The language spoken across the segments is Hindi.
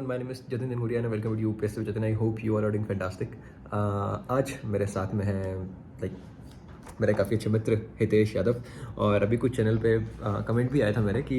My name is Jatin Dinguria and welcome to UPSC with Jatin. I hope you all are doing fantastic. आज मेरे साथ में है मेरे काफ़ी अच्छे मित्र हितेश यादव और अभी कुछ चैनल पे कमेंट भी आया था मेरे कि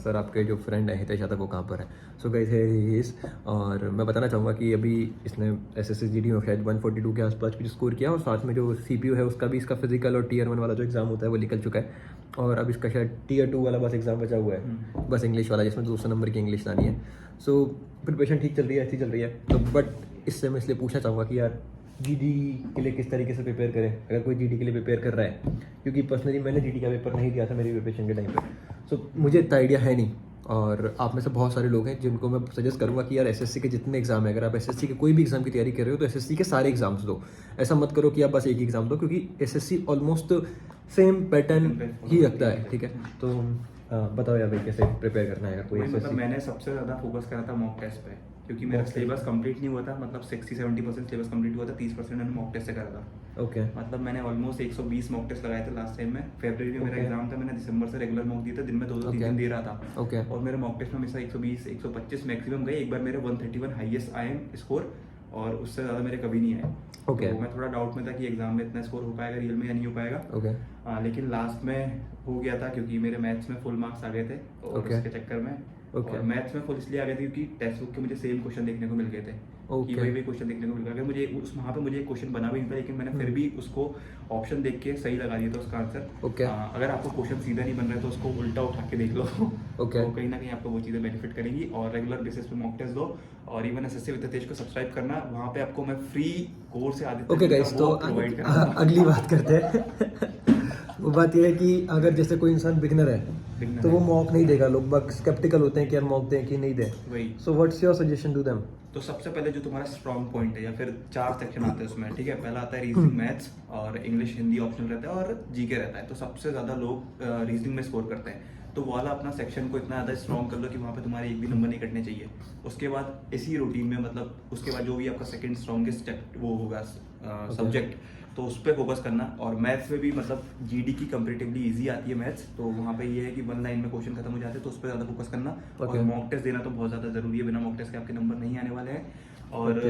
सर आपके जो फ्रेंड है हितेश यादव वो कहाँ पर है. So guys here he is. और मैं बताना चाहूँगा कि अभी इसने SSC-GD में शायद 142 के आसपास भी स्कोर किया और साथ में जो CPU है उसका भी इसका फिजिकल और Tier 1 वाला जो एग्ज़ाम होता है वो निकल चुका है और अब इसका शायद Tier 2 वाला बस एग्ज़ाम बचा हुआ है, बस इंग्लिश वाला जिसमें 200 नंबर की इंग्लिश लानी है. सो प्रिपरेशन ठीक चल रही है, अच्छी चल रही है. तो बट इससे मैं इसलिए पूछना चाहूँगा कि यार GD के लिए किस तरीके से प्रिपेयर करें अगर कोई GD के लिए प्रिपेयर कर रहा है, क्योंकि पर्सनली मैंने GD का पेपर नहीं दिया था मेरी प्रिपरेशन के टाइम पे. सो मुझे इतना आइडिया है नहीं और आप में से बहुत सारे लोग हैं जिनको मैं सजेस्ट करूंगा कि यार SSC के जितने एग्जाम है, अगर आप SSC के कोई भी एग्जाम की तैयारी कर रहे हो तो SSC के सारे एग्जाम्स दो. ऐसा मत करो कि आप बस एक ही एग्जाम दो, क्योंकि SSC ऑलमोस्ट सेम पैटर्न ही रखता है. ठीक है, तो बताओ यार भाई कैसे प्रिपेयर करना है कोई मतलब मैंने सबसे ज़्यादा फोकस करा था मॉक टेस्ट पे, क्योंकि मेरा सिलेबस कंप्लीट नहीं हुआ था. मतलब 60-70% सिलेबस कंप्लीट हुआ था, 30% मैंने मॉक टेस्ट से करा था. ओके. मतलब मैंने ऑलमोस्ट 120 मॉक टेस्ट लगाए थे लास्ट टाइम में. फरवरी में मेरा एग्जाम था, मैंने दिसंबर से रेगुलर मॉक दिए थे, दिन में 2-2 3 दिन दे रहा था. ओके. और मेरे मॉक टेस्ट में हमेशा 120-125 मैक्सिमम गए. एक बार मेरे 131 हाईएस्ट आए स्कोर और उससे ज़्यादा मेरे कभी नहीं आए. ओके. तो मैं थोड़ा डाउट में था कि एग्जाम में इतना स्कोर हो पाएगा रियल में या नहीं हो पाएगा. ओके. लेकिन लास्ट में हो गया था, क्योंकि मेरे मैथ्स में फुल मार्क्स आ गए थे और उसके चक्कर में. और मैथ्स में फुल इसलिए आ गए थे क्योंकि टेक्स्ट बुक के मुझे सेम क्वेश्चन देखने को मिल गए थे. कि वही क्वेश्चन देखने को मिल गया. अगर मुझे उस वहाँ पे मुझे एक क्वेश्चन बना भी नहीं था, लेकिन मैंने फिर भी उसको ऑप्शन देख के सही लगा दिया था उसका आंसर. अगर आपको क्वेश्चन सीधा नहीं बन रहा है तो उसको उल्टा उठा के देख लो. तो कहीं ना कहीं आपको वो चीज़ें बेनिफिट करेंगी. और रेगुलर बेसिस पे मॉक टेस्ट दो और इवन SSC विद हितेश को सब्सक्राइब करना. वहाँ पे आपको मैं फ्री कोर्स से आदित्य ओके गाइस, तो अगली बात करते हैं. वो बात ये है कि अगर जैसे कोई इंसान बिगनर है तो वो मॉक नहीं देगा. लोग बस स्केप्टिकल होते हैं कि यार मॉक दें कि नहीं दें. वही. So what's your suggestion to them? तो सबसे पहले जो तुम्हारा स्ट्रॉन्ग पॉइंट है, या फिर 4 सेक्शन आते हैं उसमें. ठीक है, पहला आता है रीजनिंग, मैथ्स और इंग्लिश हिंदी ऑप्शनल रहता है और जीके रहता है. तो सबसे ज्यादा लोग रीजनिंग में स्कोर करते हैं. तो वो वाला अपना सेक्शन को इतना ज़्यादा स्ट्रॉन्ग कर लो कि वहाँ पे तुम्हारे एक भी नंबर नहीं कटने चाहिए. उसके बाद इसी रूटीन में मतलब उसके बाद जो भी आपका सेकंड स्ट्रॉन्गेस्ट वो होगा सब्जेक्ट, तो उस पर फोकस करना. और मैथ्स में भी मतलब GD की कंपेरेटिवली इजी आती है मैथ्स. तो वहाँ पे ये है कि 1 लाइन में क्वेश्चन खत्म हो जाते हैं, तो उस पर ज़्यादा फोकस करना. और मॉक टेस्ट देना तो बहुत ज़्यादा जरूरी है. बिना मॉक टेस्ट के आपके नंबर नहीं आने वाले हैं. और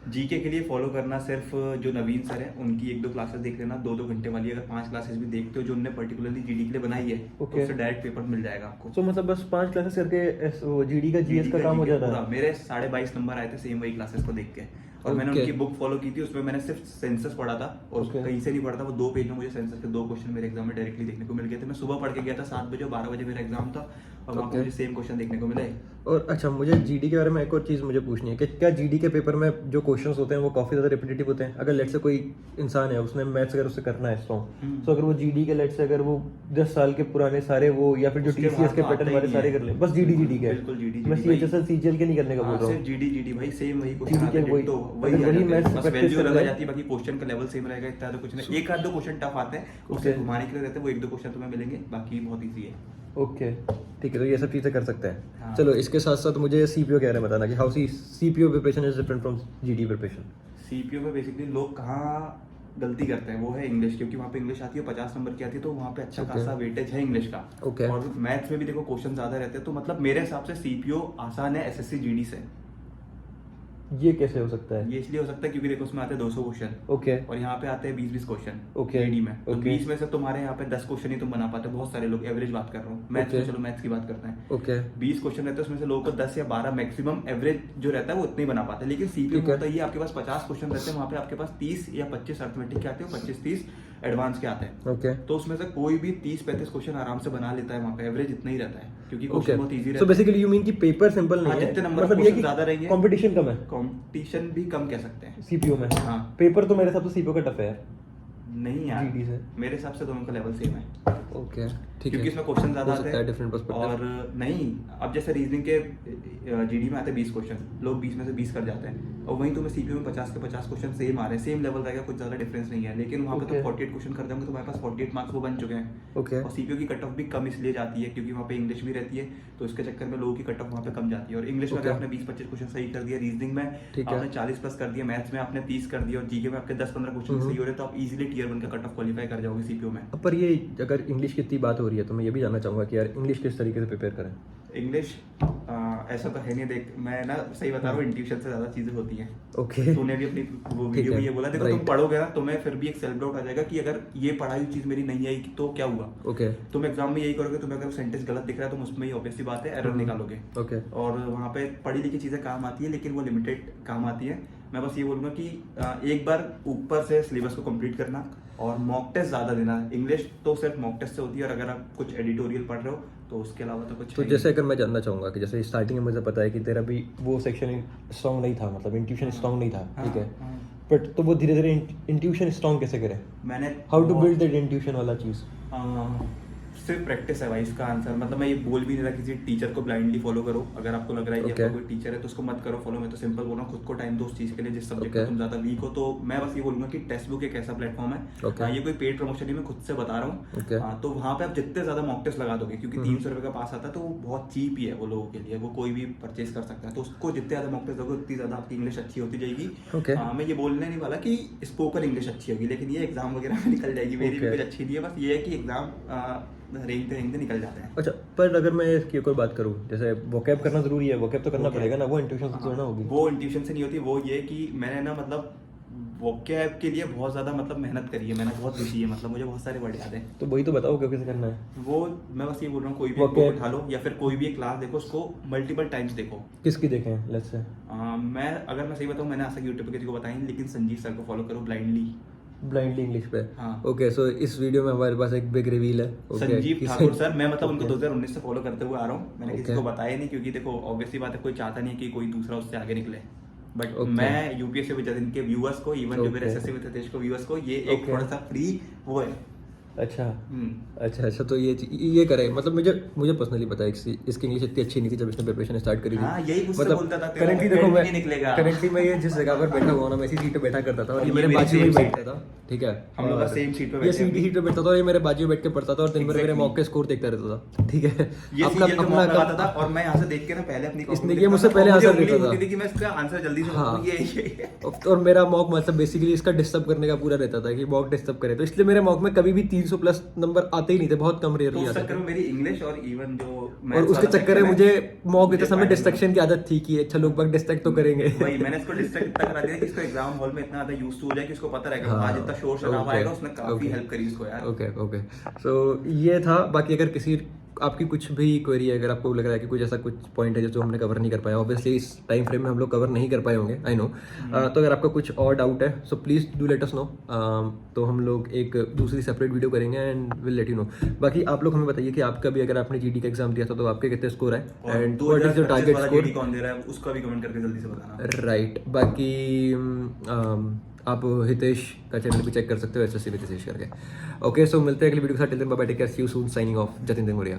GK के लिए फॉलो करना सिर्फ जो नवीन सर है उनकी 1-2 क्लासेस देख लेना, 2-2 घंटे वाली. अगर 5 क्लासेस भी देखते हो जो उन्होंने पर्टिकुलरली GD के लिए बनाई है, तो उससे डायरेक्ट पेपर मिल जाएगा आपको. तो मतलब बस 5 क्लासेस करके GD का GS का काम हो जाता है. मेरे 22.5 नंबर आए थे सेम वही क्लासेस को देख के. और मैंने उनकी बुक फॉलो की थी, उसमें मैंने सिर्फ सेंसस पढ़ा था और कहीं से नहीं पढ़ा था. वो 2 पेज में मुझे सेंसस के 2 क्वेश्चन मेरे एग्जाम में डायरेक्टली देखने को मिल गए थे. मैं सुबह पढ़ के गया था 7 बजे और 12 बजे मेरा एग्जाम था और वहाँ पे मुझे सेम क्वेश्चन देखने को मिले. और अच्छा, मुझे GD के बारे में एक और चीज़ मुझे पूछनी है कि क्या GD के पेपर में जो क्वेश्चंस होते हैं वो काफ़ी ज़्यादा रिपीटेटिव होते हैं? अगर लेट से कोई इंसान है उसने मैथ्स अगर उसे करना है स्ट्रॉन्ग, तो अगर वो GD के लेट से अगर वो 10 साल के पुराने सारे वो या फिर जो TCS के पैटर्न वाले सारे कर ले, बस GD के. बिल्कुल GD. मैं CHSL CGL के नहीं करने का बोल रहा हूँ. GD भाई सेम वही क्वेश्चन आते हैं. तो वही मैथ्स बस वैल्यू लगा जाती है, बाकी क्वेश्चन का लेवल सेम रहेगा. इतना तो कुछ नहीं. एक आध 2 क्वेश्चन टफ आते हैं, उसे घुमाने के लिए रहते हैं. वो 1-2 क्वेश्चन तुम्हें मिलेंगे, बाकी बहुत इजी है. ओके, ठीक है. तो ये सब चीज़ें कर सकते हैं. हाँ. चलो, इसके साथ साथ मुझे CPO के बारे में बताना कि how CPO preparation is different from GD preparation. CPO में बेसिकली लोग कहाँ गलती करते हैं वो है इंग्लिश, क्योंकि वहाँ पे इंग्लिश आती है 50 नंबर की आती है, तो वहाँ पे अच्छा खासा वेटेज है इंग्लिश का. और मैथ्स में भी देखो क्वेश्चन ज्यादा रहते हैं. तो मतलब मेरे हिसाब से CPO आसान है SSC-GD से. ये कैसे हो सकता है? ये इसलिए हो सकता है क्योंकि देखो उसमें आते हैं 200 क्वेश्चन. ओके. और यहाँ पे आते हैं 20-20 क्वेश्चन. ओके. GD में तो 20 में से तुम्हारे यहाँ पे 10 क्वेश्चन ही तुम बना पाते हो. बहुत सारे लोग, एवरेज बात कर रहा हूँ. मैथ्स में चलो मैथ्स की बात करते हैं. ओके. 20 क्वेश्चन रहते हैं, उसमें से लोगों को 10 या 12 मैक्सिमम एवरेज जो रहता है वो उतने ही बना पाते हैं. लेकिन CPO में होता है ये आपके पास 50 क्वेश्चन रहते हैं, वहाँ पे आपके पास 30 या 25 अर्थमेटिक के आते हैं, 25-30 एडवांस के आते हैं. ओके. तो उसमें से कोई भी 30-35 क्वेश्चन आराम से बना लेता है. वहाँ पे एवरेज इतना ही रहता है, क्योंकि क्वेश्चन बहुत इजी रहता है. सो बेसिकली यू मीन कि पेपर सिंपल नहीं है, जितने नंबर मतलब ये कि ज्यादा रहेंगे, कंपटीशन कम है. कंपटीशन भी कम कह सकते हैं CPO में. हाँ. पेपर तो मेरे हिसाब से CPO का टफ है यार. नहीं यार, GD से मेरे हिसाब से दोनों का लेवल सेम है. ओके, ठीक है. क्योंकि इसमें क्वेश्चन ज्यादा आते हैं डिफरेंट पर्सपेक्टिव. और नहीं, अब जैसे रीजनिंग के GD में आते हैं 20 क्वेश्चन, लोग 20 में से 20 कर जाते हैं. और वहीं तुम्हें CPO में 50 के 50 क्वेश्चन सेम आ रहे हैं, सेम लेवल रहेगा, कुछ ज्यादा डिफरेंस नहीं है. लेकिन वहाँ पे तो 48 क्वेश्चन कर देंगे, तुम्हारे पास 48 मार्क्स वो बन चुके हैं. ओके. और CPO की कट ऑफ भी कम इसलिए जाती है क्योंकि वहाँ पे इंग्लिश भी रहती है, तो इसके चक्कर में लोगों की कट ऑफ वहाँ पे कम जाती है. और इंग्लिश में आपने 20-25 क्वेश्चन सही कर दिया, रीजनिंग में आपने 40+ कर दिया, मैथ्स में आपने 30 कर दिया और GK में आपके 10-15 क्वेश्चन सही हो रहे, तो आप इजीली Tier 1 का कट ऑफ क्वालिफाई कर जाओगे CPO में. पर ये अगर इंग्लिश की इतनी बात हो रही है तो मैं ये भी जानना चाहूँगा कि यार इंग्लिश किस तरीके से प्रिपेयर करें. इंग्लिश ऐसा तो है नहीं, देख मैं ना सही बता रहा हूँ, इंट्यूशन से ज्यादा चीजें होती हैं। ओके तूने भी अपनी वो ठीक वीडियो है, में ये बोला, देखो तुम right. पढ़ोगे ना तो मैं फिर भी एक सेल्फ डाउट आ जाएगा कि अगर ये पढ़ाई हुई चीज मेरी नहीं आई तो क्या हुआ। ओके तुम एग्जाम में यही करोगे, तुम्हें अगर सेंटेंस गलत दिख रहा है तुम उसमें ही ऑब्वियसली बात है एरर निकालोगे। ओके और वहाँ पे पढ़ी लिखी चीजें काम आती है लेकिन वो लिमिटेड काम आती है। मैं बस ये बोलूँगा कि एक बार ऊपर से सिलेबस को कंप्लीट करना और मॉक टेस्ट ज़्यादा देना। इंग्लिश तो सिर्फ मॉक टेस्ट से होती है, और अगर आप कुछ एडिटोरियल पढ़ रहे हो तो उसके अलावा तो कुछ तो है ही जैसे अगर मैं जानना चाहूँगा कि जैसे स्टार्टिंग में मुझे पता है कि तेरा भी वो सेक्शन स्ट्रॉन्ग नहीं था, मतलब इंट्यूशन स्ट्रॉन्ग नहीं था, हाँ, ठीक है, हाँ। बट तो वो धीरे धीरे इंट्यूशन स्ट्रॉन्ग कैसे करे, नहीं। मैंने हाउ टू बहुत- बिल्ड दैट इंट्यूशन वाला चीज़? सिर्फ प्रैक्टिस है भाई इसका आंसर। मतलब मैं ये बोल भी नहीं रहा किसी टीचर को ब्लाइंडली फॉलो करो। अगर आपको लग रहा है कि Okay. आपका कोई टीचर है तो उसको मत करो फॉलो। मैं तो सिंपल बोल रहा हूँ, खुद को टाइम दो उस चीज के लिए जिस सब्जेक्ट में Okay. तुम ज्यादा वीक हो। तो मैं बस ये बोलूंगा कि टेक्स्ट बुक एक ऐसा प्लेटफॉर्म है, Okay. ये कोई पेड प्रमोशन नहीं, मैं खुद से बता रहा हूँ। Okay. तो वहाँ पे आप जितने ज्यादा मॉक टेस्ट लगा दोगे, क्योंकि 300 रुपए का पास आता है तो वो बहुत चीप ही है वो लोगों के लिए, वो कोई भी परचेज कर सकता है। तो उसको जितने ज्यादा मॉक टेस्ट दोगे उतनी ज्यादा आपकी इंग्लिश अच्छी होती जाएगी। Okay. मैं ये बोलने नहीं वाला कि स्पोकन इंग्लिश अच्छी होगी, लेकिन ये एग्जाम वगैरह में निकल जाएगी। मेरी भी Okay. कुछ अच्छी नहीं है, बस ये है कि एग्जाम रेंगते निकल जाते हैं। अच्छा, पर अगर मैं इसकी कोई बात करूँ, जैसे वोकैब करना जरूरी है, वोकैब तो करना Vocab. पड़ेगा ना, वो इंट्यूशन से थोड़ा होगी। वो इंट्यूशन से नहीं होती, वो ये कि मैंने ना मतलब वोकैब के लिए बहुत ज्यादा मतलब मेहनत करी है, मैंने बहुत लिखी है, मतलब मुझे बहुत सारे वर्ड याद है। तो वही तो बताओ क्या कैसे करना है। वो मैं बस ये बोल रहा हूँ, कोई भी Vocab. बुक उठा लो या फिर कोई भी एक क्लास देखो, उसको मल्टीपल टाइम्स देखो। किसकी देखें लेट्स से? मैं अगर मैं सही बताऊँ, मैंने आज तक यूट्यूब पे किसी को बताई नहीं, लेकिन संजीव सर को फॉलो करो ब्लाइंडली। ब्लाइंडली इंग्लिश पे? हाँ। ओके, सो इस वीडियो में हमारे पास एक बिग रिवील है। Okay, संजीव कि ठाकुर सर, मैं मतलब उनको Okay. 2019 से फॉलो करते हुए आ रहा हूँ। मैंने किसी Okay. को बताया नहीं, क्योंकि देखो ऑब्वियसली बात है, कोई चाहता नहीं है कि कोई दूसरा उससे आगे निकले। But Okay. मैं यूपीएससी विद जतिन के व्यूअर्स को, इवन जो मेरे Okay. एसएससी विद हितेश को व्यूअर्स को, ये एक Okay. थोड़ा सा फ्री वो है। अच्छा हम्म। अच्छा, तो ये करे, मतलब मुझे पर्सनली पता है कि इसकी इंग्लिश इतनी अच्छी नहीं थी जब इसने प्रिपरेशन स्टार्ट करी थी। हाँ, यही मुझसे मतलब बोलता था, तेरा करेंटली देखो, credit मैं नहीं निकलेगा। करेंटली मैं ये जिस जगह पर बैठा हुआ ना, मैं इसी सीट पे बैठा करता था और और ये ये मेरे मेरी बाजू में same seat बैठता था, ठीक है, हम लोग और बस same seat पे ये बैठे हैं सीट पे बैठता था और ये मेरे बाजू में बैठ के पढ़ता था और दिन भर मेरे Exactly. मॉक के स्कोर देखता रहता था, ठीक है। ये अपना सीरियल पे अपना मौका आता था और मैं यहाँ से देख के ना पहले अपनी इसने copy ये मुझसे लिखता था, पहले और मुझे आंसर उंगली लिखा था। होती थी कि मैं इसका आंसर जल्दी से हाँ। बताऊं, ये और मेरा मॉक मतलब बेसिकली इसका डिस्टर्ब करने का पूरा रहता था कि मॉक डिस्टर्ब करे, तो इसलिए मेरे मॉक में कभी भी 300 प्लस नंबर आते ही नहीं थे, बहुत कम तो रेयरली उस आते चक्कर थे। में मेरी इंग्लिश और इवन जो और maths उसके वाला चक्कर में section है, मुझे मॉक देते मुझे समय फायदा डिस्ट्रैक्शन की आदत थी कि अच्छा लोग बाग डिस्ट्रैक्ट तो करेंगे। वही मैंने इसको डिस्ट्रैक्ट इतना करा दिया कि इसको एग्जाम हॉल में इतना ज्यादा यूज टू हो जाए कि उसको पता रहेगा हाँ, आज इतना शोर शराबा okay, आएगा, उसने काफी okay. हेल्प करी इसको यार। ओके ओके, सो ये था। बाकी अगर किसी आपकी कुछ भी क्वेरी है, अगर आपको लग रहा है कि कुछ ऐसा कुछ पॉइंट है जो हमने कवर नहीं कर पाया, ऑब्वियसली इस टाइम फ्रेम में हम लोग कवर नहीं कर पाए होंगे, आई नो, तो अगर आपका कुछ और डाउट है so please do let us know. तो हम लोग एक दूसरी सेपरेट वीडियो करेंगे and will let you know. बाकी आप लोग हमें बताइए कि आपका भी अगर आपने जीडी का एग्जाम दिया था तो आपके कितने स्कोर है और and what is your 2025 target वाला स्कोर, GD कौन दे रहा है उसका भी कमेंट करके जल्दी से बताना। राइट। बाकी आप हितेश का चैनल भी चेक कर सकते हो, एसएससी विद हितेश करके। ओके, सो मिलते हैं अगली वीडियो के साथ। Till then bye bye, take care, see you soon, signing off, Jatin देंगुरिया।